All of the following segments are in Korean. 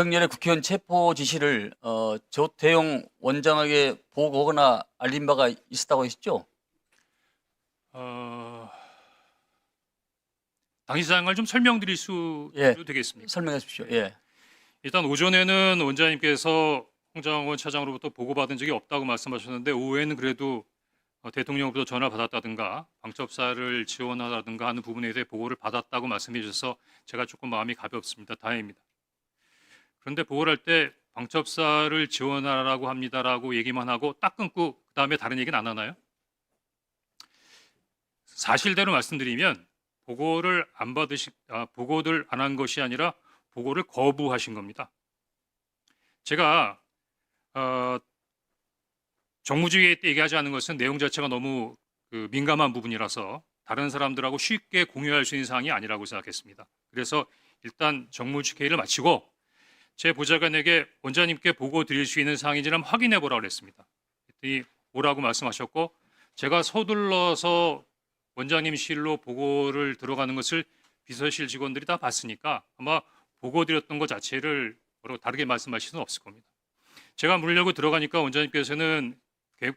작년에 국회의원 체포 지시를 조태용 원장에게 보고하거나 알린 바가 있었다고 하셨죠? 당시 상황을 좀 설명드릴 수 예. 되겠습니까? 설명해 주십시오. 예. 일단 오전에는 원장님께서 홍장원 차장으로부터 보고받은 적이 없다고 말씀하셨는데 오후에는 그래도 대통령으로부터 전화를 받았다든가 방첩사를 지원하다든가 하는 부분에 대해 보고를 받았다고 말씀해 주셔서 제가 조금 마음이 가볍습니다. 다행입니다. 그런데 보고를 할 때 방첩사를 지원하라고 합니다라고 얘기만 하고 딱 끊고 그다음에 다른 얘기는 안 하나요? 사실대로 말씀드리면 보고를 안 한 것이 아니라 보고를 거부하신 겁니다. 제가 정무주의 때 얘기하지 않은 것은 내용 자체가 너무 민감한 부분이라서 다른 사람들하고 쉽게 공유할 수 있는 사항이 아니라고 생각했습니다. 그래서 일단 정무주회의를 마치고 제 보좌관에게 원장님께 보고 드릴 수 있는 사항인지 한번 확인해 보라고 했습니다. 그랬더니 오라고 말씀하셨고 제가 서둘러서 원장님실로 보고를 들어가는 것을 비서실 직원들이 다 봤으니까 아마 보고 드렸던 것 자체를 다르게 말씀하실 수는 없을 겁니다. 제가 문을 열고 들어가니까 원장님께서는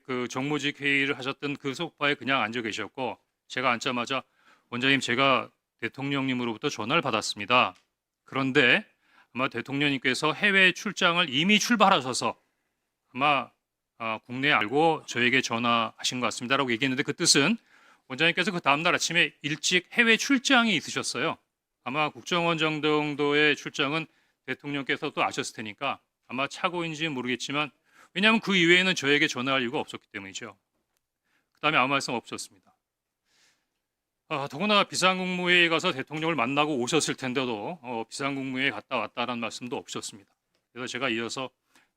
그 정무직 회의를 하셨던 그 소파에 그냥 앉아 계셨고 제가 앉자마자 원장님 제가 대통령님으로부터 전화를 받았습니다. 그런데 아마 대통령님께서 해외 출장을 이미 출발하셔서 아마 국내에 알고 저에게 전화하신 것 같습니다라고 얘기했는데 그 뜻은 원장님께서 그 다음날 아침에 일찍 해외 출장이 있으셨어요. 아마 국정원 정도의 출장은 대통령께서도 아셨을 테니까 아마 착오인지는 모르겠지만 왜냐하면 그 이외에는 저에게 전화할 이유가 없었기 때문이죠. 그 다음에 아무 말씀 없으셨습니다. 더구나 비상국무회의에 가서 대통령을 만나고 오셨을 텐데도 비상국무회의에 갔다 왔다라는 말씀도 없으셨습니다. 그래서 제가 이어서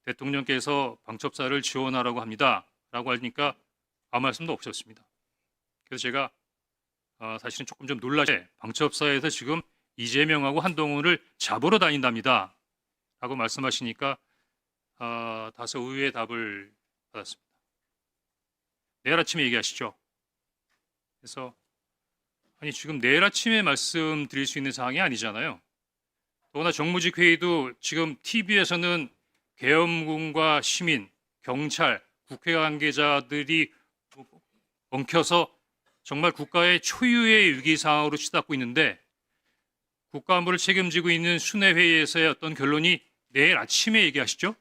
대통령께서 방첩사를 지원하라고 합니다. 라고 하니까 아무 말씀도 없으셨습니다. 그래서 제가 사실은 조금 좀 놀라게 방첩사에서 지금 이재명하고 한동훈을 잡으러 다닌답니다. 라고 말씀하시니까 다소 의외의 답을 받았습니다. 내일 아침에 얘기하시죠. 그래서 아니 지금 내일 아침에 말씀드릴 수 있는 사항이 아니잖아요. 더구나 정무직 회의도 지금 TV에서는 계엄군과 시민, 경찰, 국회 관계자들이 엉켜서 정말 국가의 초유의 위기 상황으로 치닫고 있는데 국가안보를 책임지고 있는 순회 회의에서의 어떤 결론이 내일 아침에 얘기하시죠?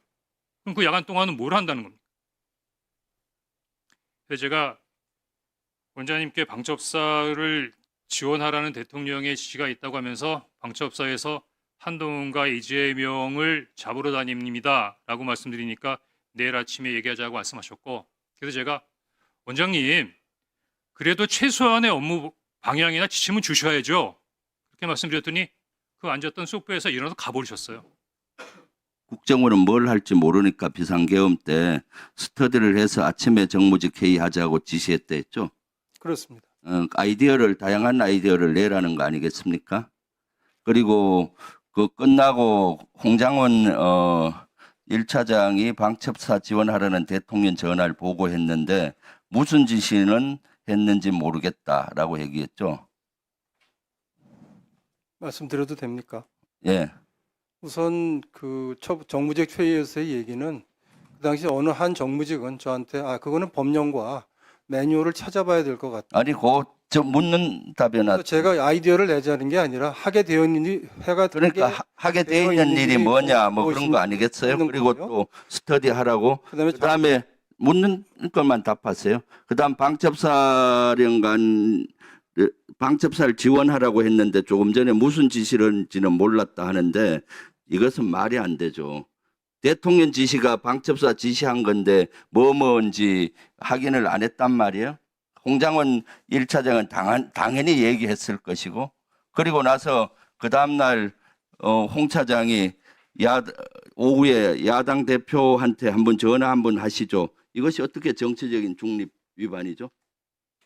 그럼 그 야간 동안은 뭘 한다는 겁니까? 그래서 제가 원장님께 방첩사를 지원하라는 대통령의 지시가 있다고 하면서 방첩사에서 한동훈과 이재명을 잡으러 다닙니다 라고 말씀드리니까 내일 아침에 얘기하자고 말씀하셨고 그래서 제가 원장님 그래도 최소한의 업무 방향이나 지침은 주셔야죠. 그렇게 말씀드렸더니 그 앉았던 소파에서 일어나서 가버리셨어요. 국정원은 뭘 할지 모르니까 비상계엄 때 스터디를 해서 아침에 정무직 회의하자고 지시했다 했죠. 그렇습니다. 다양한 아이디어를 내라는 거 아니겠습니까? 그리고 그 끝나고 홍장원 1차장이 방첩사 지원하라는 대통령 전화를 보고했는데 무슨 지시는 했는지 모르겠다라고 얘기했죠. 말씀드려도 됩니까? 예. 우선 그 정무직 회의에서의 얘기는 그 당시 어느 한 정무직은 저한테 그거는 법령과 매뉴얼을 찾아봐야 될 것 같다. 아니 저 묻는 답변 제가 아이디어를 내자는 게 아니라 하게 되어 있는 그러니까 하게 돼 있는 일이 뭐냐 뭐 그런 거 아니겠어요? 그리고 또 스터디 하라고 그다음에 묻는 것만 답하세요. 그다음 방첩사령관 방첩사를 지원하라고 했는데 조금 전에 무슨 지시인지는 몰랐다 하는데 이것은 말이 안 되죠. 대통령 지시가 방첩사 지시한 건데 뭐인지 확인을 안 했단 말이에요. 홍장원 1차장은 당연히 얘기했을 것이고 그리고 나서 그 다음날 홍 차장이 오후에 야당 대표한테 한번 전화 한번 하시죠. 이것이 어떻게 정치적인 중립 위반이죠?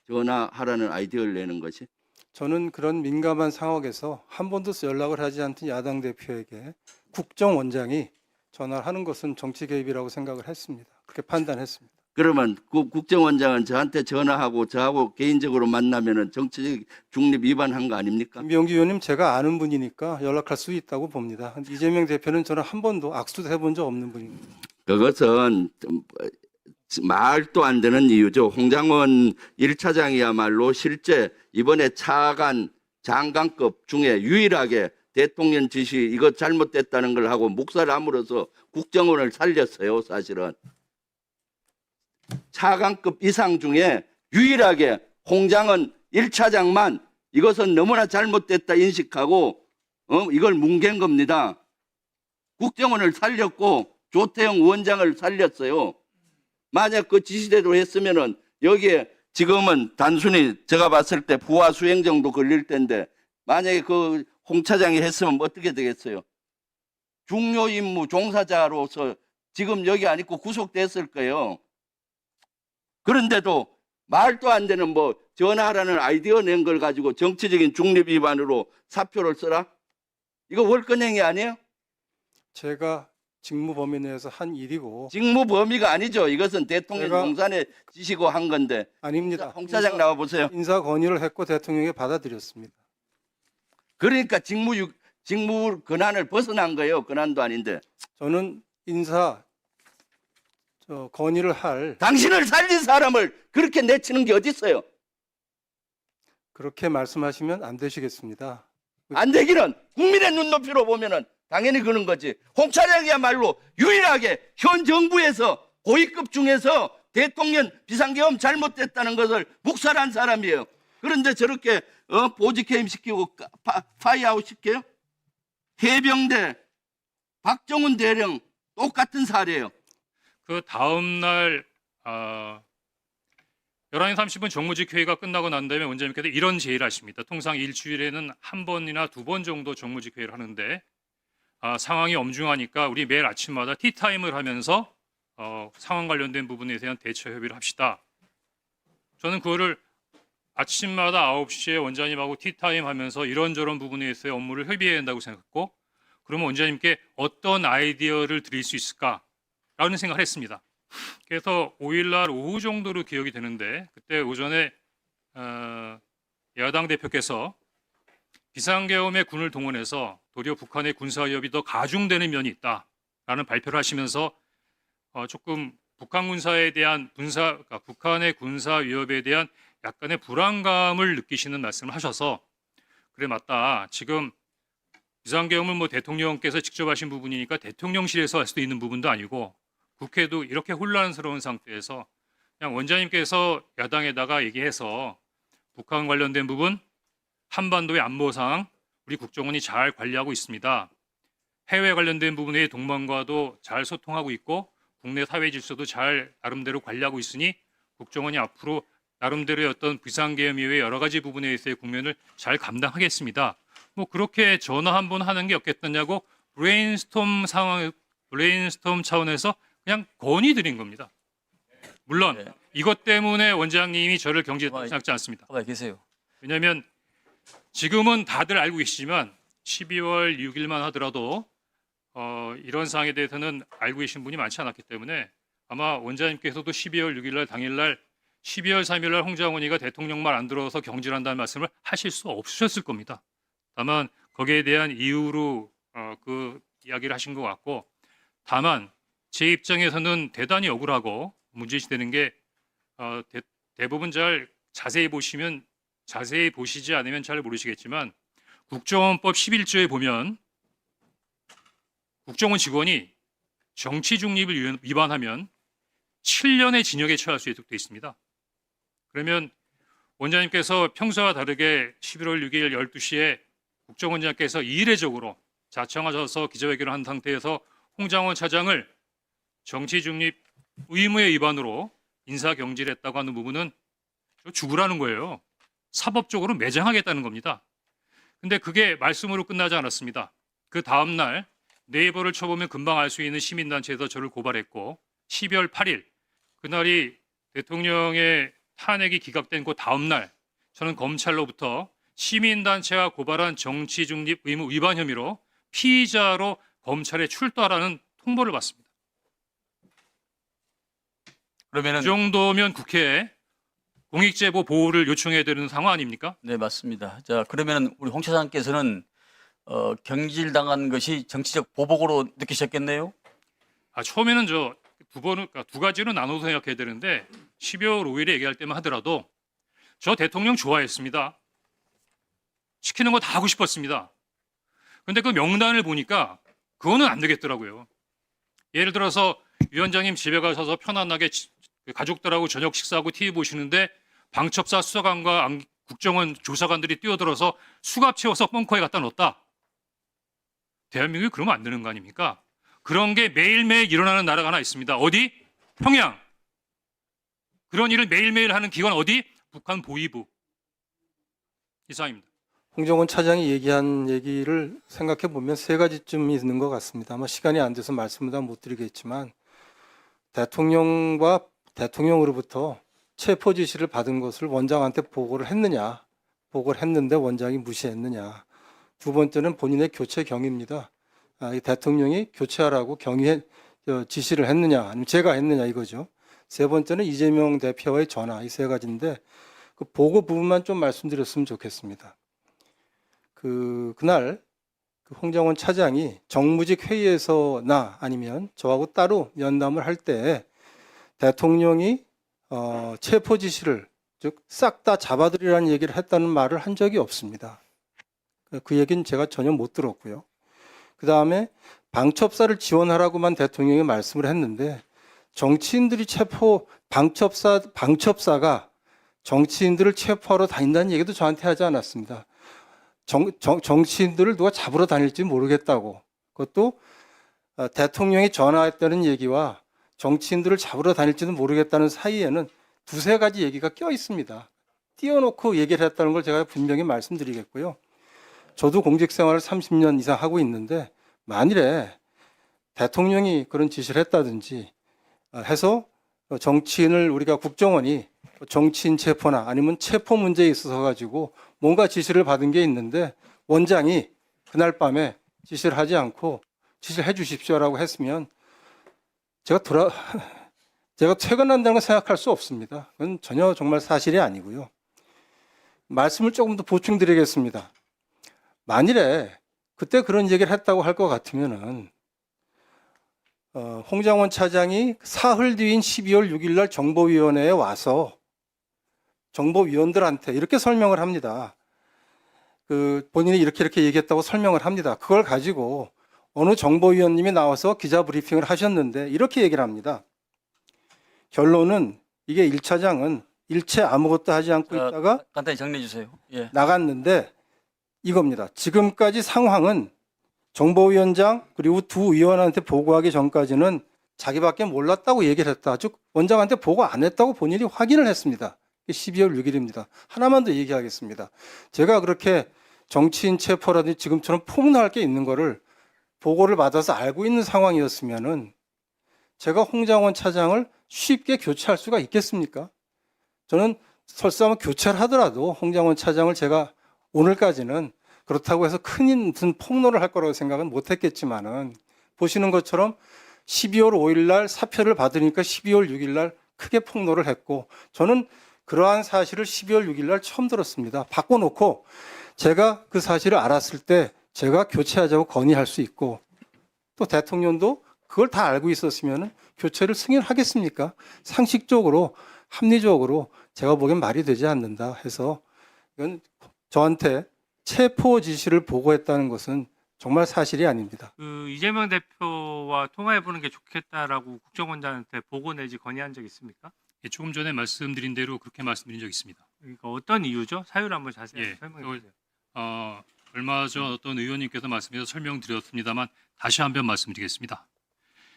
전화하라는 아이디어를 내는 것이. 저는 그런 민감한 상황에서 한 번도 연락을 하지 않던 야당 대표에게 국정원장이 전화를 하는 것은 정치 개입이라고 생각을 했습니다. 그렇게 판단했습니다. 그러면 국정원장은 저한테 전화하고 저하고 개인적으로 만나면은 정치적 중립 위반한 거 아닙니까? 김병기 의원님 제가 아는 분이니까 연락할 수 있다고 봅니다. 이재명 대표는 저는 한 번도 악수도 해본 적 없는 분입니다. 그것은 좀 말도 안 되는 이유죠. 홍장원 1차장이야말로 실제 이번에 차관 장관급 중에 유일하게 대통령 지시 이거 잘못됐다는 걸 하고 묵살 함으로써 국정원을 살렸어요. 사실은 차관급 이상 중에 유일하게 홍장원 1차장만 이것은 너무나 잘못됐다 인식하고 이걸 뭉갠 겁니다. 국정원을 살렸고 조태영 원장을 살렸어요. 만약 그 지시대로 했으면은 여기에 지금은 단순히 제가 봤을 때 부하 수행 정도 걸릴 텐데 만약에 그 홍 차장이 했으면 어떻게 되겠어요? 중요 임무 종사자로서 지금 여기 안 있고 구속됐을 거예요. 그런데도 말도 안 되는 뭐 전화하라는 아이디어 낸 걸 가지고 정치적인 중립 위반으로 사표를 써라? 이거 월권행위 아니에요? 제가 직무 범위 내에서 한 일이고 직무 범위가 아니죠. 이것은 대통령 제가- 공산에 지시고 한 건데. 아닙니다. 홍 차장 나와 보세요. 인사 건의를 했고 대통령이 받아들였습니다. 그러니까 직무 권한을 벗어난 거예요. 권한도 아닌데. 저는 인사 건의를 할 당신을 살린 사람을 그렇게 내치는 게 어디 있어요? 그렇게 말씀하시면 안 되시겠습니다. 안 되기는 국민의 눈높이로 보면은 당연히 그런 거지. 홍 차장이야말로 유일하게 현 정부에서 고위급 중에서 대통령 비상계엄 잘못됐다는 것을 묵살한 사람이에요. 그런데 저렇게 보직해임 시키고 파이아웃 시켜요? 해병대 박정훈 대령 똑같은 사례예요. 그 다음 날 11시 30분 정무직 회의가 끝나고 난 다음에 원장님께서 이런 제의를 하십니다. 통상 일주일에는 한 번이나 두 번 정도 정무직 회의를 하는데 상황이 엄중하니까 우리 매일 아침마다 티타임을 하면서 상황 관련된 부분에 대한 대처 협의를 합시다. 저는 그거를 아침마다 9시에 원장님하고 티타임 하면서 이런저런 부분에 대해서 업무를 협의해야 한다고 생각했고 그러면 원장님께 어떤 아이디어를 드릴 수 있을까라는 생각을 했습니다. 그래서 5일날 오후 정도로 기억이 되는데 그때 오전에 야당 대표께서 비상계엄에 군을 동원해서 도리어 북한의 군사위협이 더 가중되는 면이 있다라는 발표를 하시면서 조금 북한 군사에 대한 북한의 군사 위협에 대한 약간의 불안감을 느끼시는 말씀을 하셔서 그래 맞다. 지금 비상계엄은 뭐 대통령께서 직접 하신 부분이니까 대통령실에서 할 수도 있는 부분도 아니고 국회도 이렇게 혼란스러운 상태에서 그냥 원장님께서 야당에다가 얘기해서 북한 관련된 부분 한반도의 안보 상황 우리 국정원이 잘 관리하고 있습니다. 해외 관련된 부분의 동맹과도 잘 소통하고 있고 국내 사회 질서도 잘 나름대로 관리하고 있으니 국정원이 앞으로 나름대로의 어떤 비상계엄 이외의 여러 가지 부분에 있어서의 국면을 잘 감당하겠습니다. 뭐 그렇게 전화 한 번 하는 게 없겠느냐고 브레인스톰 차원에서 그냥 건의 드린 겁니다. 물론 네. 이것 때문에 원장님이 저를 경질했다고 생각지 않습니다. 가만히 계세요. 왜냐하면 지금은 다들 알고 계시지만 12월 6일만 하더라도 이런 사항에 대해서는 알고 계신 분이 많지 않았기 때문에 아마 원장님께서도 12월 6일 날 당일날 12월 3일 날 홍장원이가 대통령 말 안 들어서 경질한다는 말씀을 하실 수 없으셨을 겁니다. 다만 거기에 대한 이유로 그 이야기를 하신 것 같고 다만 제 입장에서는 대단히 억울하고 문제시되는 게 대부분 잘 자세히 보시지 않으면 잘 모르시겠지만 국정원법 11조에 보면 국정원 직원이 정치 중립을 위반하면 7년의 징역에 처할 수 있도록 되어 있습니다. 그러면 원장님께서 평소와 다르게 11월 6일 12시에 국정원장께서 이례적으로 자청하셔서 기자회견을 한 상태에서 홍장원 차장을 정치 중립 의무의 위반으로 인사경질했다고 하는 부분은 죽으라는 거예요. 사법적으로 매장하겠다는 겁니다. 근데 그게 말씀으로 끝나지 않았습니다. 그 다음 날 네이버를 쳐보면 금방 알 수 있는 시민단체에서 저를 고발했고 12월 8일 그날이 대통령의 탄핵이 기각된 그 다음 날 저는 검찰로부터 시민단체가 고발한 정치중립 의무 위반 혐의로 피의자로 검찰에 출두하라는 통보를 받습니다. 그러면은 이 정도면 국회에 공익제보 보호를 요청해야 되는 상황 아닙니까? 네, 맞습니다. 자, 그러면은 우리 홍 차장께서는 경질당한 것이 정치적 보복으로 느끼셨겠네요. 처음에는 그러니까 두 가지로 나눠서 생각해야 되는데 12월 5일에 얘기할 때만 하더라도 저 대통령 좋아했습니다. 시키는 거 다 하고 싶었습니다. 근데 그 명단을 보니까 그거는 안 되겠더라고요. 예를 들어서 위원장님 집에 가셔서 편안하게 가족들하고 저녁 식사하고 TV 보시는데 방첩사 수사관과 국정원 조사관들이 뛰어들어서 수갑 채워서 벙커에 갖다 넣었다. 대한민국이 그러면 안 되는 거 아닙니까? 그런 게 매일매일 일어나는 나라가 하나 있습니다. 어디? 평양. 그런 일을 매일매일 하는 기관 어디? 북한 보위부. 이상입니다. 홍정원 차장이 얘기한 얘기를 생각해 보면 세 가지쯤 있는 것 같습니다. 아마 시간이 안 돼서 말씀을 다 못 드리겠지만 대통령과 대통령으로부터 체포 지시를 받은 것을 원장한테 보고를 했느냐, 보고를 했는데 원장이 무시했느냐. 두 번째는 본인의 교체 경위입니다. 이 대통령이 교체하라고 지시를 했느냐, 아니면 제가 했느냐 이거죠. 세 번째는 이재명 대표와의 전화, 이 세 가지인데 그 보고 부분만 좀 말씀드렸으면 좋겠습니다. 그날 홍정원 차장이 정무직 회의에서나 아니면 저하고 따로 면담을 할 때 대통령이 체포 지시를 즉 싹 다 잡아들이라는 얘기를 했다는 말을 한 적이 없습니다. 그 얘기는 제가 전혀 못 들었고요. 그 다음에 방첩사를 지원하라고만 대통령이 말씀을 했는데 정치인들이 방첩사가 정치인들을 체포하러 다닌다는 얘기도 저한테 하지 않았습니다. 정치인들을 누가 잡으러 다닐지 모르겠다고. 그것도 대통령이 전화했다는 얘기와 정치인들을 잡으러 다닐지는 모르겠다는 사이에는 두세 가지 얘기가 껴 있습니다. 띄워놓고 얘기를 했다는 걸 제가 분명히 말씀드리겠고요. 저도 공직 생활을 30년 이상 하고 있는데 만일에 대통령이 그런 지시를 했다든지 해서 정치인을 우리가 국정원이 정치인 체포나 아니면 체포 문제에 있어서 가지고 뭔가 지시를 받은 게 있는데 원장이 그날 밤에 지시를 하지 않고 지시를 해 주십시오라고 했으면 제가 퇴근한다는 걸 생각할 수 없습니다. 그건 전혀 정말 사실이 아니고요. 말씀을 조금 더 보충드리겠습니다. 만일에 그때 그런 얘기를 했다고 할 것 같으면은 홍장원 차장이 사흘 뒤인 12월 6일 날 정보위원회에 와서 정보위원들한테 이렇게 설명을 합니다. 본인이 이렇게 얘기했다고 설명을 합니다. 그걸 가지고 어느 정보위원님이 나와서 기자 브리핑을 하셨는데 이렇게 얘기를 합니다. 결론은 이게 1차장은 일체 아무것도 하지 않고 있다가 간단히 정리해 주세요. 예. 나갔는데 이겁니다. 지금까지 상황은 정보위원장 그리고 두 의원한테 보고하기 전까지는 자기밖에 몰랐다고 얘기를 했다. 즉 원장한테 보고 안 했다고 본인이 확인을 했습니다. 12월 6일입니다. 하나만 더 얘기하겠습니다. 제가 그렇게 정치인 체포라든지 지금처럼 폭로할 게 있는 거를 보고를 받아서 알고 있는 상황이었으면은 제가 홍장원 차장을 쉽게 교체할 수가 있겠습니까? 저는 설사 교체를 하더라도 홍장원 차장을 제가 오늘까지는 그렇다고 해서 큰 폭로를 할 거라고 생각은 못 했겠지만은 보시는 것처럼 12월 5일 날 사표를 받으니까 12월 6일 날 크게 폭로를 했고 저는 그러한 사실을 12월 6일 날 처음 들었습니다. 바꿔놓고 제가 그 사실을 알았을 때 제가 교체하자고 건의할 수 있고 또 대통령도 그걸 다 알고 있었으면 교체를 승인하겠습니까? 상식적으로 합리적으로 제가 보기엔 말이 되지 않는다 해서 이건 저한테 체포 지시를 보고했다는 것은 정말 사실이 아닙니다. 이재명 대표와 통화해보는 게 좋겠다라고 국정원장한테 보고 내지 건의한 적 있습니까? 예, 조금 전에 말씀드린 대로 그렇게 말씀드린 적 있습니다. 그러니까 어떤 이유죠? 사유를 한번 자세히 예, 설명해 주세요. 얼마 전 어떤 의원님께서 말씀해서 설명드렸습니다만 다시 한번 말씀드리겠습니다.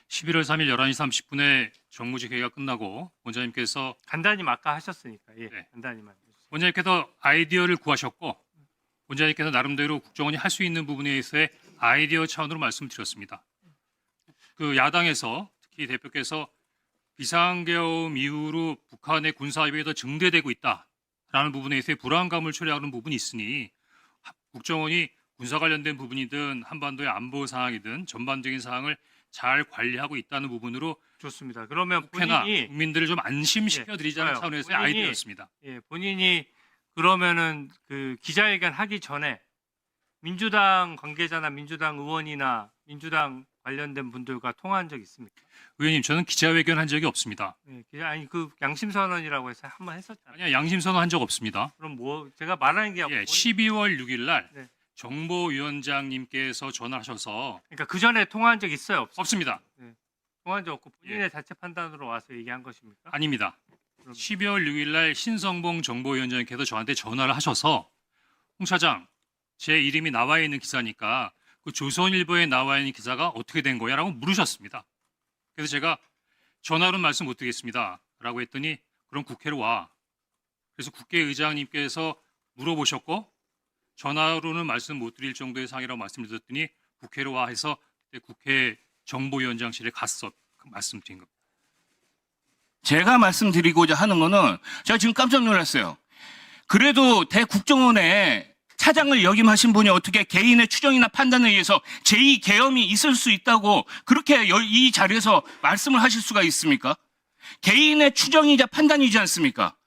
11월 3일 11시 30분에 정무직 회의가 끝나고 원장님께서 간단히 아까 하셨으니까 예, 네. 간단히만. 원장님께서 아이디어를 구하셨고 원장님께서 나름대로 국정원이 할 수 있는 부분에 있어의 아이디어 차원으로 말씀드렸습니다. 그 야당에서 특히 대표께서 비상계엄 이후로 북한의 군사위협이 더 증대되고 있다라는 부분에 있어의 불안감을 초래하는 부분이 있으니 국정원이 군사 관련된 부분이든 한반도의 안보 상황이든 전반적인 사항을 잘 관리하고 있다는 부분으로 좋습니다. 그러면 국회나 본인이 국민들을 좀 안심시켜 드리자는 좋아요. 차원에서의 본인이 아이디어였습니다. 본인이 그러면은 그 기자회견 하기 전에 민주당 관계자나 민주당 의원이나 민주당 관련된 분들과 통화한 적 있습니까? 의원님, 저는 기자회견 한 적이 없습니다. 기자 아니 그 양심 선언이라고 해서 한번 했었잖아요. 아니야, 양심선언 한 적 없습니다. 그럼 뭐 제가 말하는 게 예, 12월 6일 날 네. 정보위원장님께서 전화하셔서 그러니까 그 전에 통화한 적 있어요? 없습니다. 통화한 적 없고 본인의 자체 판단으로 와서 얘기한 것입니까? 아닙니다. 그럼 12월 6일 날 신성봉 정보위원장님께서 저한테 전화를 하셔서 홍 차장, 제 이름이 나와 있는 기사니까 그 조선일보에 나와 있는 기사가 어떻게 된 거야라고 물으셨습니다. 그래서 제가 전화로는 말씀 못 드리겠습니다 라고 했더니 그럼 국회로 와. 그래서 국회의장님께서 물어보셨고 전화로는 말씀 못 드릴 정도의 상이라고 말씀드렸더니 국회로 와 해서 그때 국회 정보위원장실에 갔어 말씀드린 겁니다. 제가 말씀드리고자 하는 거는 제가 지금 깜짝 놀랐어요. 그래도 대국정원에 차장을 역임하신 분이 어떻게 개인의 추정이나 판단에 의해서 제2계엄이 있을 수 있다고 그렇게 이 자리에서 말씀을 하실 수가 있습니까? 개인의 추정이자 판단이지 않습니까?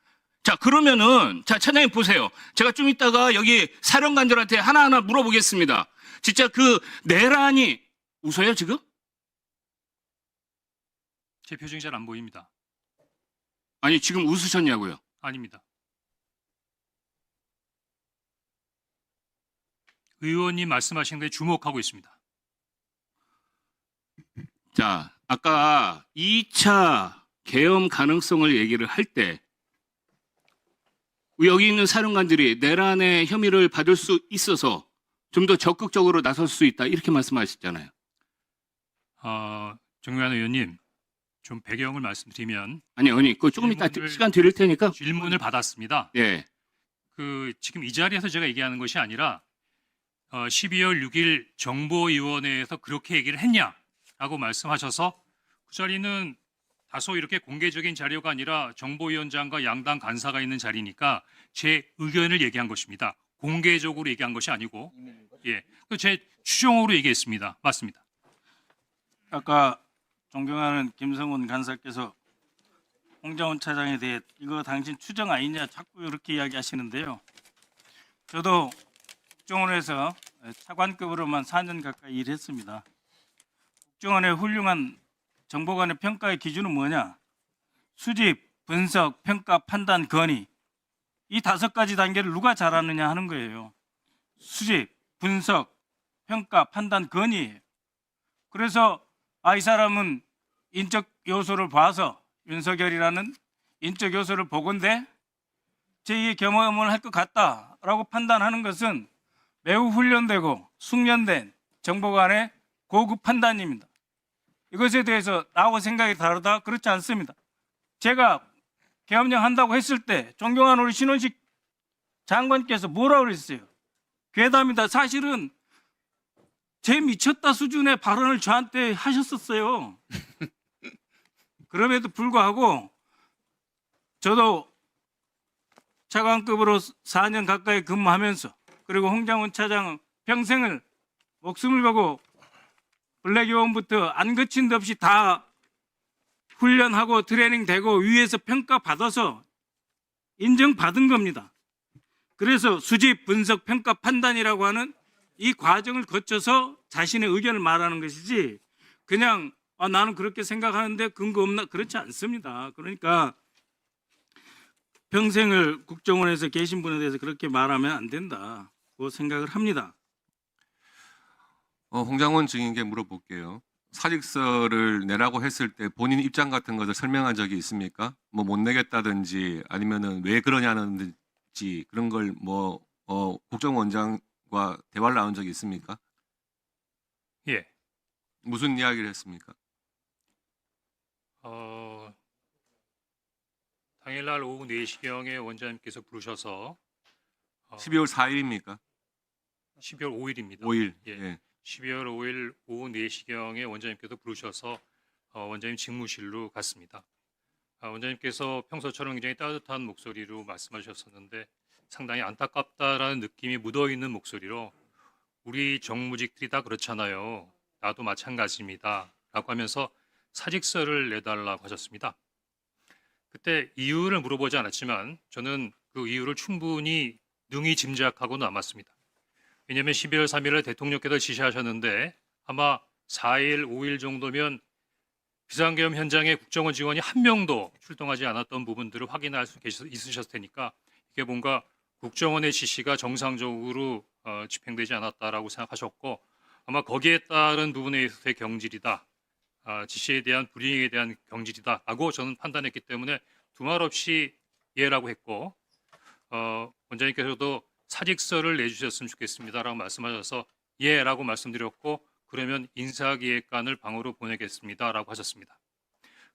자, 그러면은, 자, 차장님 보세요. 제가 좀 이따가 여기 사령관들한테 하나하나 물어보겠습니다. 진짜 그 내란이, 웃어요, 지금? 제 표정이 잘 안 보입니다. 아니, 지금 웃으셨냐고요? 아닙니다. 의원님 말씀하신 거에 주목하고 있습니다. 자, 아까 2차 계엄 가능성을 얘기를 할 때, 여기 있는 사령관들이 내란의 혐의를 받을 수 있어서 좀 더 적극적으로 나설 수 있다, 이렇게 말씀하셨잖아요. 정의원 의원님, 좀 배경을 말씀드리면 아니, 그거 조금 이따 시간 드릴 테니까. 질문을 받았습니다. 예. 지금 이 자리에서 제가 얘기하는 것이 아니라 12월 6일 정보위원회에서 그렇게 얘기를 했냐라고 말씀하셔서 그 자리는 다소 이렇게 공개적인 자료가 아니라 정보위원장과 양당 간사가 있는 자리니까 제 의견을 얘기한 것입니다. 공개적으로 얘기한 것이 아니고 제 추정으로 얘기했습니다. 맞습니다. 아까 존경하는 김성훈 간사께서 홍장훈 차장에 대해 이거 당신 추정 아니냐 자꾸 이렇게 이야기하시는데요. 저도 국정원에서 차관급으로만 4년 가까이 일했습니다. 국정원의 훌륭한 정보관의 평가의 기준은 뭐냐? 수집, 분석, 평가, 판단, 건의. 이 5가지 단계를 누가 잘하느냐 하는 거예요. 수집, 분석, 평가, 판단, 건의예요. 그래서 이 사람은 인적 요소를 봐서 윤석열이라는 인적 요소를 보건대 제2의 경험을 할 것 같다라고 판단하는 것은 매우 훈련되고 숙련된 정보관의 고급 판단입니다. 이것에 대해서 나하고 생각이 다르다? 그렇지 않습니다. 제가 계엄령 한다고 했을 때 존경하는 우리 신원식 장관께서 뭐라고 그랬어요? 괴담이다. 사실은 제 미쳤다 수준의 발언을 저한테 하셨었어요. 그럼에도 불구하고 저도 차관급으로 4년 가까이 근무하면서 그리고 홍장훈 차장은 평생을 목숨을 걸고 블랙요원부터 안 거친 데 없이 다 훈련하고 트레이닝되고 위에서 평가받아서 인정받은 겁니다. 그래서 수집, 분석, 평가, 판단이라고 하는 이 과정을 거쳐서 자신의 의견을 말하는 것이지 그냥 나는 그렇게 생각하는데 근거 없나? 그렇지 않습니다. 그러니까 평생을 국정원에서 계신 분에 대해서 그렇게 말하면 안 된다고 생각을 합니다. 홍장원 증인께 물어볼게요. 사직서를 내라고 했을 때 본인 입장 같은 것을 설명한 적이 있습니까? 뭐 못 내겠다든지 아니면은 왜 그러냐는지 그런 걸 국정원장과 대화를 나눈 적이 있습니까? 예. 무슨 이야기를 했습니까? 당일날 오후 4시경에 원장님께서 부르셔서 12월 4일입니까? 12월 5일입니다. 5일. 예. 예. 12월 5일 오후 4시경에 원장님께서 부르셔서 원장님 직무실로 갔습니다. 원장님께서 평소처럼 굉장히 따뜻한 목소리로 말씀하셨었는데 상당히 안타깝다라는 느낌이 묻어있는 목소리로 우리 정무직들이 다 그렇잖아요. 나도 마찬가지입니다. 라고 하면서 사직서를 내달라고 하셨습니다. 그때 이유를 물어보지 않았지만 저는 그 이유를 충분히 능히 짐작하고 남았습니다. 왜냐하면 12월 3일에 대통령께서 지시하셨는데 아마 4일, 5일 정도면 비상계엄 현장에 국정원 직원이 한 명도 출동하지 않았던 부분들을 확인할 수 있으셨을 테니까 이게 뭔가 국정원의 지시가 정상적으로 집행되지 않았다라고 생각하셨고 아마 거기에 따른 부분에 있어서의 경질이다. 지시에 대한 불이행에 대한 경질이다라고 저는 판단했기 때문에 두말 없이 예라고 했고 원장님께서도 사직서를 내주셨으면 좋겠습니다라고 말씀하셔서 예라고 말씀드렸고 그러면 인사기획관을 방으로 보내겠습니다라고 하셨습니다.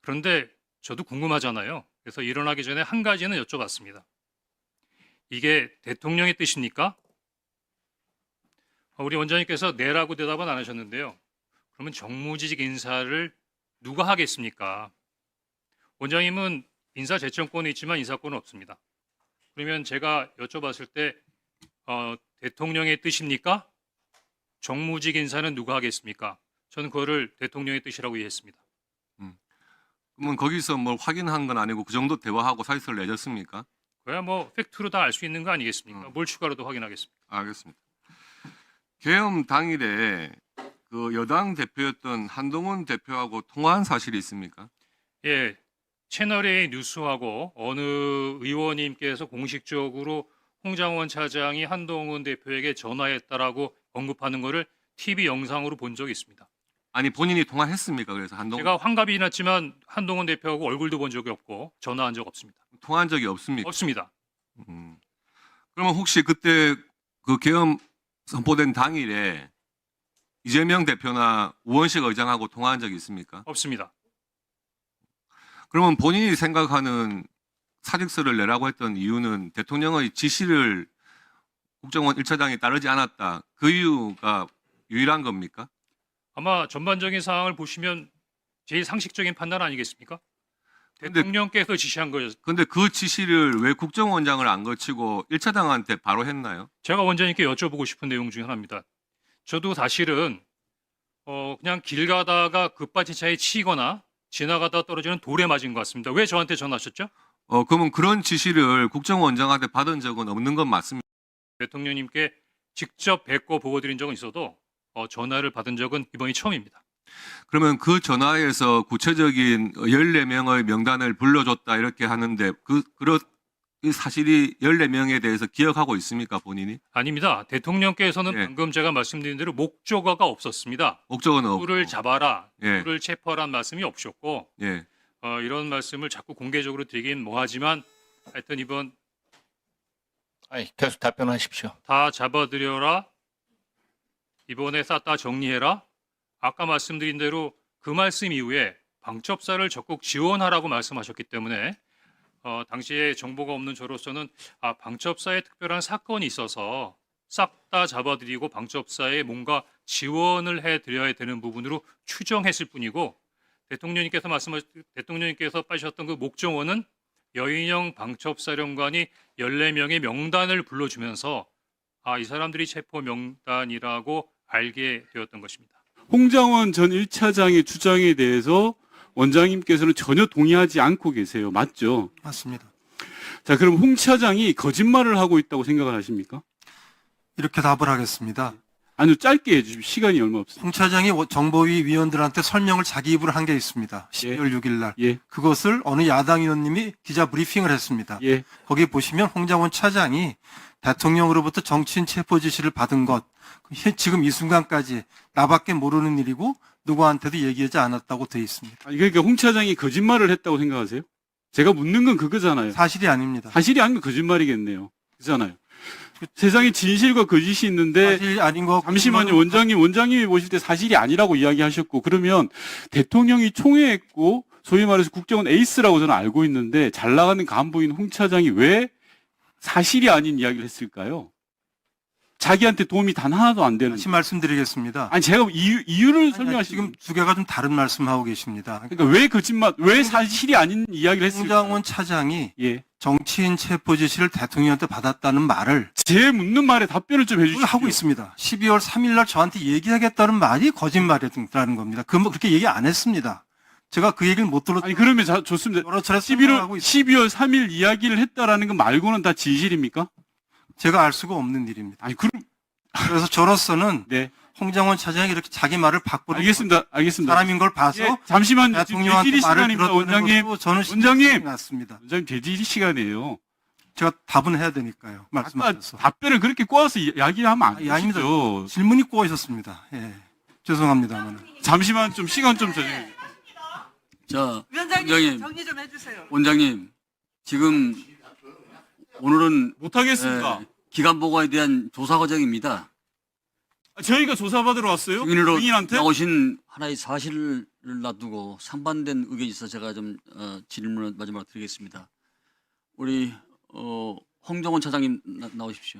그런데 저도 궁금하잖아요. 그래서 일어나기 전에 한 가지는 여쭤봤습니다. 이게 대통령의 뜻입니까? 우리 원장님께서 네라고 대답은 안 하셨는데요. 그러면 정무직 인사를 누가 하겠습니까? 원장님은 인사 제청권이 있지만 인사권은 없습니다. 그러면 제가 여쭤봤을 때 대통령의 뜻입니까? 정무직 인사는 누가 하겠습니까? 저는 그거를 대통령의 뜻이라고 이해했습니다. 그러면 거기서 뭘 확인한 건 아니고 그 정도 대화하고 사직서를 내셨습니까? 그야 뭐 팩트로 다 알 수 있는 거 아니겠습니까? 뭘 추가로도 확인하겠습니까? 알겠습니다. 계엄 당일에 그 여당 대표였던 한동훈 대표하고 통화한 사실이 있습니까? 예, 채널A 뉴스하고 어느 의원님께서 공식적으로 홍장원 차장이 한동훈 대표에게 전화했다라고 언급하는 것을 TV 영상으로 본 적이 있습니다. 아니 본인이 통화했습니까? 그래서 한동훈 제가 환갑이 났지만 한동훈 대표하고 얼굴도 본 적이 없고 전화한 적 없습니다. 통화한 적이 없습니까? 없습니다. 그러면 혹시 그때 그 계엄 선포된 당일에 이재명 대표나 우원식 의장하고 통화한 적이 있습니까? 없습니다. 그러면 본인이 생각하는 사직서를 내라고 했던 이유는 대통령의 지시를 국정원 1차장이 따르지 않았다. 그 이유가 유일한 겁니까? 아마 전반적인 상황을 보시면 제일 상식적인 판단 아니겠습니까? 근데- 대통령께서 지시한 거였. 근데 그 지시를 왜 국정원장을 안 거치고 1차장한테 바로 했나요? 제가 원장님께 여쭤보고 싶은 내용 중에 하나입니다. 저도 사실은 그냥 길 가다가 급발진 차에 치이거나 지나가다 떨어지는 돌에 맞은 것 같습니다. 왜 저한테 전화하셨죠? 그러면 그런 지시를 국정원장한테 받은 적은 없는 건 맞습니까? 대통령님께 직접 뵙고 보고 드린 적은 있어도 전화를 받은 적은 이번이 처음입니다. 그러면 그 전화에서 구체적인 14명의 명단을 불러줬다 이렇게 하는데 이 사실이 14명에 대해서 기억하고 있습니까, 본인이? 아닙니다. 대통령께서는 예. 방금 제가 말씀드린 대로 목적어가 없었습니다. 목적은 없고. 누구를 잡아라, 예. 누구를 체포하라는 말씀이 없었고 예. 이런 말씀을 자꾸 공개적으로 드리긴 뭐하지만 하여튼 이번 아니, 계속 답변하십시오. 다 잡아들여라, 이번에 쌌다 정리해라. 아까 말씀드린 대로 그 말씀 이후에 방첩사를 적극 지원하라고 말씀하셨기 때문에 당시에 정보가 없는 저로서는 방첩사에 특별한 사건이 있어서 싹 다 잡아들이고 방첩사에 뭔가 지원을 해드려야 되는 부분으로 추정했을 뿐이고 대통령님께서 빠지셨던 그 목적어는 여인영 방첩사령관이 14명의 명단을 불러주면서 이 사람들이 체포 명단이라고 알게 되었던 것입니다. 홍장원 전 1차장의 주장에 대해서 원장님께서는 전혀 동의하지 않고 계세요. 맞죠? 맞습니다. 자, 그럼 홍 차장이 거짓말을 하고 있다고 생각을 하십니까? 이렇게 답을 하겠습니다. 아니요, 짧게 해주십시오. 시간이 얼마 없어요. 홍 차장이 정보위 위원들한테 설명을 자기 입으로 한 게 있습니다. 12월 6일 날. 예, 그것을 어느 야당 의원님이 기자 브리핑을 했습니다. 예. 거기 보시면 홍장원 차장이 대통령으로부터 정치인 체포 지시를 받은 것, 지금 이 순간까지 나밖에 모르는 일이고 누구한테도 얘기하지 않았다고 돼 있습니다. 아니, 그러니까 홍 차장이 거짓말을 했다고 생각하세요? 제가 묻는 건 그거잖아요. 사실이 아닙니다. 사실이 아니면 거짓말이겠네요. 그렇잖아요. 세상에 진실과 거짓이 있는데 사실이 아닌 거 잠시만요. 원장님이 보실 때 사실이 아니라고 이야기하셨고 그러면 대통령이 총애했고 소위 말해서 국정원 에이스라고 저는 알고 있는데 잘 나가는 간부인 홍 차장이 왜 사실이 아닌 이야기를 했을까요? 자기한테 도움이 단 하나도 안 되는. 다시 말씀드리겠습니다. 아니 제가 이유를 설명하시면 지금 두 개가 좀 다른 말씀하고 계십니다. 그러니까 왜 거짓말, 왜 사실이 아닌 이야기를 했을까요? 홍장원 차장이 예, 정치인 체포 지시를 대통령한테 받았다는 말을 제 묻는 말에 답변을 좀 해주십시오. 하고 있습니다. 12월 3일 날 저한테 얘기하겠다는 말이 거짓말이라는 겁니다. 그렇게 얘기 안 했습니다. 제가 그 얘기를 못 들었. 아니 그러면 좋습니다. 여러 차례 설명하고 12월 3일 이야기를 했다라는 거 말고는 다 진실입니까? 제가 알 수가 없는 일입니다. 아니 그럼 그래서 저로서는 네 홍장원 차장이 이렇게 자기 말을 바꾸는 알겠습니다. 사람인 걸 봐서 예, 잠시만 지금 대통령한테 대질의 말을 시간입니다. 들었다는 원장님. 것도 저는 원장님. 신경이 났습니다. 원장님 대질의 시간이에요. 제가 답은 해야 되니까요. 아까 말씀하셔서. 답변을 그렇게 꼬아서 이야기하면 안 아닙니다. 되죠. 질문이 꼬여 있었습니다. 예. 죄송합니다만. 잠시만 좀 시간 좀 줘주세요. 자, 위원장님 원장님, 정리 좀 해주세요. 원장님, 지금 오늘은 못하겠습니다. 기간 보고에 대한 조사 과정입니다. 저희가 조사받으러 왔어요? 증인으로 증인한테? 나오신 하나의 사실을 놔두고 상반된 의견이 있어 제가 좀 질문을 마지막으로 드리겠습니다. 우리 홍정원 차장님 나오십시오.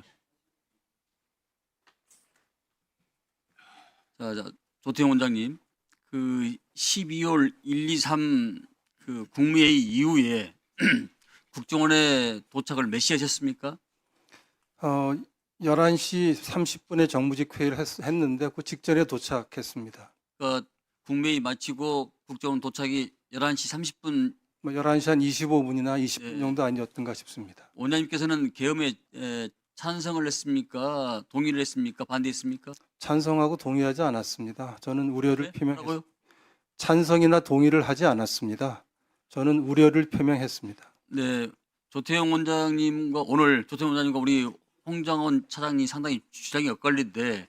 자, 조태용 원장님, 그 12월 1, 2, 3 그 국무회의 이후에 국정원에 도착을 몇 시에 하셨습니까? 11시 30분에 정무직 회의를 했는데 그 직전에 도착했습니다. 그 국무회의 마치고 국정원 도착이 11시 30분. 뭐 11시 한 25분이나 20분 네. 정도 아니었던가 싶습니다. 원장님께서는 계엄에 찬성을 했습니까? 동의를 했습니까? 반대했습니까? 찬성하고 동의하지 않았습니다. 저는 우려를 네? 표명했습니다. 뭐라고요? 찬성이나 동의를 하지 않았습니다. 저는 우려를 표명했습니다. 네, 조태용 원장님과 오늘 조태용 원장님과 우리 홍장원 차장이 상당히 주장이 엇갈린데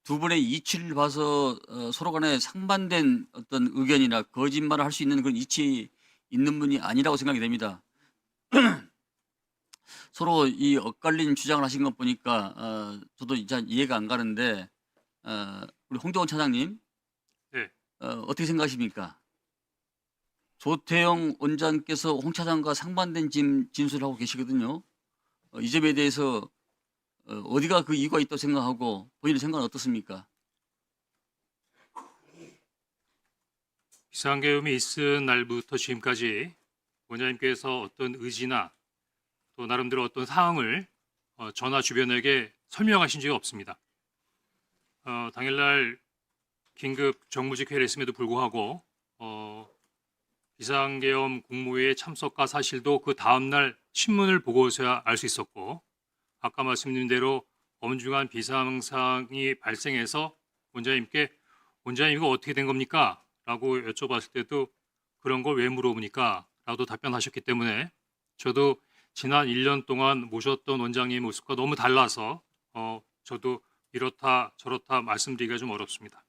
두 분의 이치를 봐서 서로 간에 상반된 어떤 의견이나 거짓말을 할 수 있는 그런 이치 있는 분이 아니라고 생각이 됩니다. 서로 이 엇갈린 주장을 하신 것 보니까 저도 이제 이해가 안 가는데 우리 홍정원 차장님, 네. 어떻게 생각하십니까? 조태용 원장께서 홍 차장과 상반된 진술을 하고 계시거든요. 이 점에 대해서 어디가 그 이유가 있다고 생각하고 본인의 생각은 어떻습니까? 비상계엄이 있은 날부터 지금까지 원장님께서 어떤 의지나 또 나름대로 어떤 사항을 전하 주변에게 설명하신 적이 없습니다. 당일날 긴급 정무직 회의를 했음에도 불구하고 비상계엄 국무회의 참석과 사실도 그 다음날 신문을 보고서야 알 수 있었고 아까 말씀드린 대로 엄중한 비상상이 발생해서 원장님께 원장님 이거 어떻게 된 겁니까? 라고 여쭤봤을 때도 그런 걸 왜 물어보니까? 라고 답변하셨기 때문에 저도 지난 1년 동안 모셨던 원장님의 모습과 너무 달라서 저도 이렇다 저렇다 말씀드리기가 좀 어렵습니다.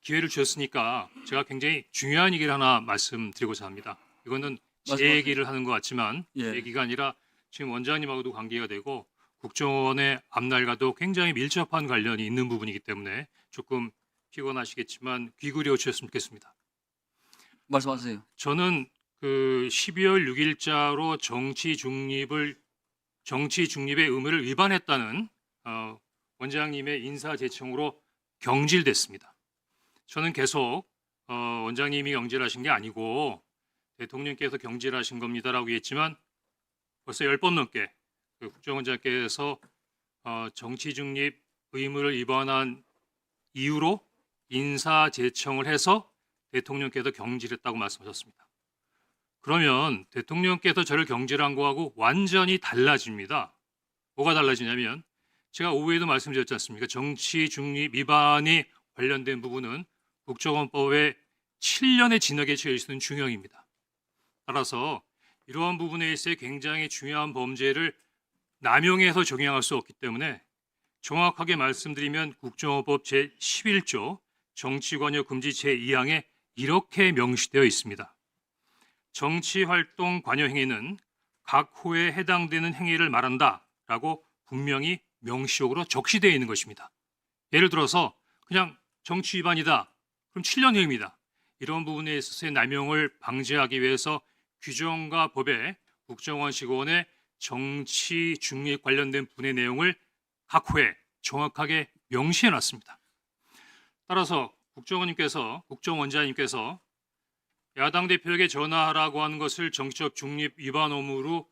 기회를 주셨으니까 제가 굉장히 중요한 얘기를 하나 말씀드리고자 합니다. 이거는 제 말씀하세요. 얘기를 하는 것 같지만 예. 제 얘기가 아니라 지금 원장님하고도 관계가 되고 국정원의 앞날과도 굉장히 밀접한 관련이 있는 부분이기 때문에 조금 피곤하시겠지만 귀 기울여 주셨으면 좋겠습니다. 말씀하세요. 저는 그 12월 6일자로 정치 중립의 의무를 위반했다는 원장님의 인사 제청으로 경질됐습니다. 저는 계속 원장님이 경질하신 게 아니고 대통령께서 경질하신 겁니다라고 했지만 벌써 10번 넘게 그 국정원장께서 정치 중립 의무를 위반한 이유로 인사 제청을 해서 대통령께서 경질했다고 말씀하셨습니다. 그러면 대통령께서 저를 경질한 거하고 완전히 달라집니다. 뭐가 달라지냐면 제가 오후에도 말씀드렸지 않습니까? 정치 중립 위반이 관련된 부분은 국정원법에 7년의 징역에 처해 있는 중형입니다. 따라서 이러한 부분에 있어 굉장히 중요한 범죄를 남용해서 적용할 수 없기 때문에 정확하게 말씀드리면 국정원법 제11조 정치관여 금지 제2항에 이렇게 명시되어 있습니다. 정치활동 관여 행위는 각 호에 해당되는 행위를 말한다라고 분명히 명시적으로 적시되어 있는 것입니다. 예를 들어서 그냥 정치 위반이다. 그럼 7년형입니다. 이런 부분에 있어서의 남용을 방지하기 위해서 규정과 법에 국정원 직원의 정치 중립 관련된 분의 내용을 각 호에 정확하게 명시해 놨습니다. 따라서 국정원장님께서 야당 대표에게 전화하라고 하는 것을 정치적 중립 위반 의무로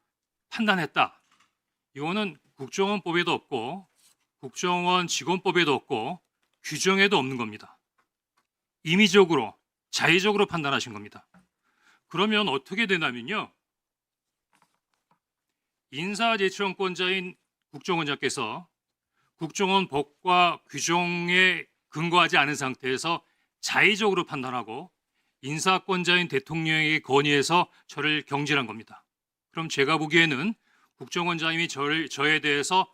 판단했다. 이거는 국정원법에도 없고 국정원 직원법에도 없고 규정에도 없는 겁니다. 임의적으로 자의적으로 판단하신 겁니다. 그러면 어떻게 되냐면요. 인사제청권자인 국정원장께서 국정원 법과 규정에 근거하지 않은 상태에서 자의적으로 판단하고 인사권자인 대통령에게 건의해서 저를 경질한 겁니다. 그럼 제가 보기에는 국정원장님이 저에 대해서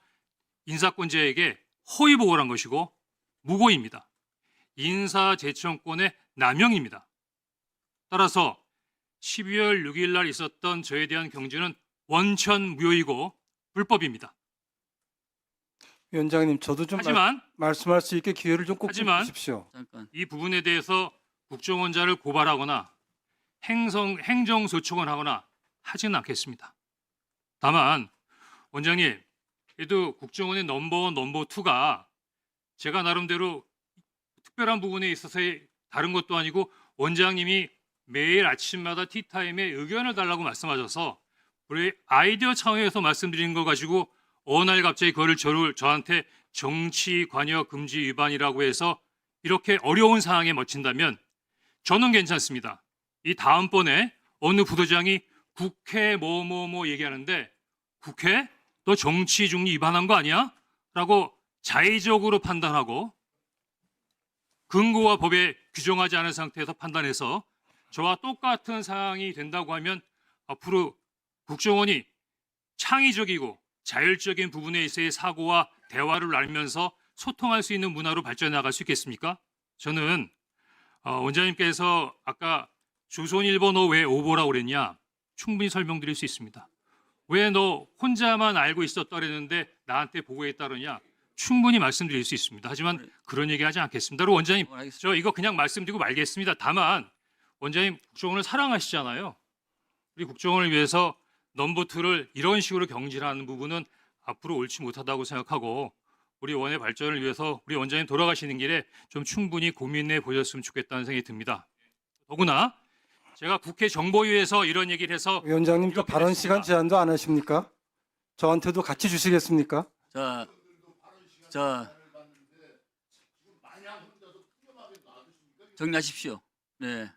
인사권자에게 허위 보고를 한 것이고 무고입니다. 인사제청권의 남용입니다. 따라서 12월 6일 날 있었던 저에 대한 경질은 원천 무효이고 불법입니다. 위원장님, 저도 좀 하지만 말씀할 수 있게 기회를 좀 꼭 하지만 주십시오. 잠깐. 이 부분에 대해서 국정원자를 고발하거나 행정소송을 하거나 하지는 않겠습니다. 다만 원장님, 그래도 국정원의 넘버원, 넘버2가 제가 나름대로 특별한 부분에 있어서의 다른 것도 아니고 원장님이 매일 아침마다 티타임에 의견을 달라고 말씀하셔서 우리 아이디어 차원에서 말씀드리는 거 가지고 어느 날 갑자기 그거를 저한테 정치 관여 금지 위반이라고 해서 이렇게 어려운 상황에 멋진다면 저는 괜찮습니다. 이 다음번에 어느 부도장이 국회 뭐뭐뭐 얘기하는데 국회? 너 정치 중립 위반한 거 아니야? 라고 자의적으로 판단하고 근거와 법에 규정하지 않은 상태에서 판단해서 저와 똑같은 상황이 된다고 하면 앞으로 국정원이 창의적이고 자율적인 부분에 있어의 사고와 대화를 나누면서 소통할 수 있는 문화로 발전해 나갈 수 있겠습니까? 저는 원장님께서 아까 조선일보 너 왜 오보라고 그랬냐? 충분히 설명드릴 수 있습니다. 왜 너 혼자만 알고 있었다 그랬는데 나한테 보고했다 그러냐? 충분히 말씀드릴 수 있습니다. 하지만 그런 얘기 하지 않겠습니다. 그리고 원장님, 알겠습니다. 저 이거 그냥 말씀드리고 말겠습니다. 다만 원장님 국정원을 사랑하시잖아요. 우리 국정원을 위해서 넘버2를 이런 식으로 경질하는 부분은 앞으로 옳지 못하다고 생각하고 우리 원의 발전을 위해서 우리 원장님 돌아가시는 길에 좀 충분히 고민해 보셨으면 좋겠다는 생각이 듭니다. 더구나 제가 국회 정보위에서 이런 얘기를 해서 위원장님 또 이렇게 발언 됐습니다. 시간 제한도 안 하십니까? 저한테도 같이 주시겠습니까? 자, 정리하십시오. 네.